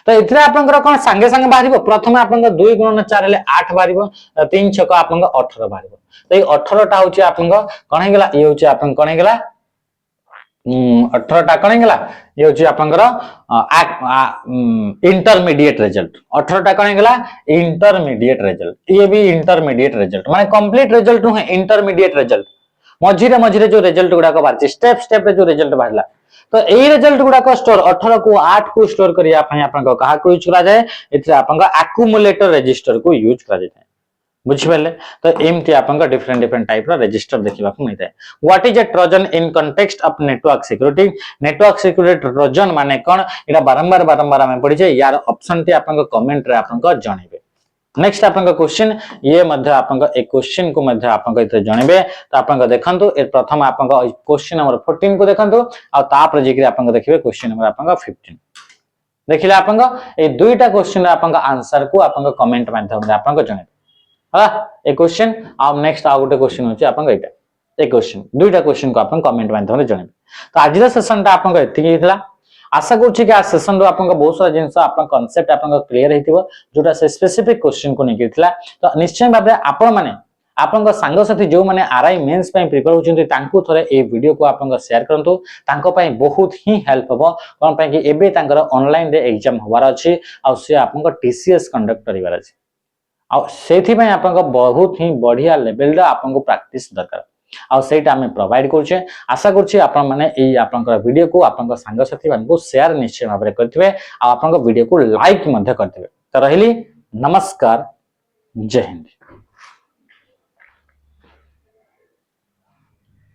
तो इतरे आपन कोन संगे संगे बाहरिबो प्रथम आपन 2 गुणन 4 हेले 8 बाहरिबो 3 6 आपन 18 बाहरिबो तो ए 18 टा होची आपन कोन हे गेला ये होची आपन कोन हे गेला 18 टा कोन हे गेला ये होची आपन इंटरमीडिएट रिजल्ट 18 टा कोन हे गेला इंटरमीडिएट रिजल्ट ये भी इंटरमीडिएट रिजल्ट माने कंप्लीट रिजल्ट नु है इंटरमीडिएट रिजल्ट मझिरे मझिरे जो रिजल्ट गुडा को बारची स्टेप स्टेप रे जो रिजल्ट बाहरला तो ए रिजल्ट गुडा को स्टोर 18 को 8 को स्टोर करिया पई आपन को कहा को यूज करा जाए इतरे आपन का एक्युमुलेटर रजिस्टर को यूज करा जाए बुझि परले तो एमती आपन का डिफरेंट टाइप रा रजिस्टर देखिबा को मिलता है what is a Trojan in context of network security Trojan माने कोन एटा बारंबार हमें पड़ी जाए यार ऑप्शन टी आपन को कमेंट रे आपन को जणेबे नेक्स्ट आपन क्वेश्चन ये मध्य आपन एक क्वेश्चन को मध्य आपन इथे जणेबे तो आपन देखंतु ए प्रथम आपन क्वेश्चन नंबर 14 को देखंतु आ तापर जेकि आपन देखिबे क्वेश्चन नंबर आपन 15 देखिले आपन ए दुईटा क्वेश्चन आपन आंसर को आपन कमेंट माध्यम रे आपन जणेबे हला ए क्वेश्चन आ नेक्स्ट आ गोटे क्वेश्चन होची आपन एटा ए क्वेश्चन दुईटा क्वेश्चन को आपन कमेंट माध्यम रे जणेबे तो आज रा सेशन ता आपन एतिकी हितला आशा करूँ कि आज सेशन आपन बहुत सारा जिनस आपन कांसेप्ट आपन क्लियर हेतिबो जोटा से स्पेसिफिक क्वेश्चन को निकिथिला तो निश्चय भाबे आपन माने आपन संग साथी जो माने आरआई मेंस पई प्रिपेयर होचंती तांकू थरे ए वीडियो को आपन शेयर करंतु तांको पई बहुत ही हेल्प हबो कोन पई कि एबे तांकर ऑनलाइन रे एग्जाम होबार अछि आ से आपन टीसीएस कंडक्ट करिवार अछि आ सेथि पई आपन बहुत ही बढ़िया लेवल रा आपन प्रैक्टिस दरकार आ सेटा हमें प्रोवाइड करछे आशा करछे आपन माने एई आपन वीडियो को आपन संग साथी मान को शेयर निश्चय भाबरे करथिबे आ आपन वीडियो को लाइक मध्य करथिबे तो रहिली नमस्कार जय हिंद।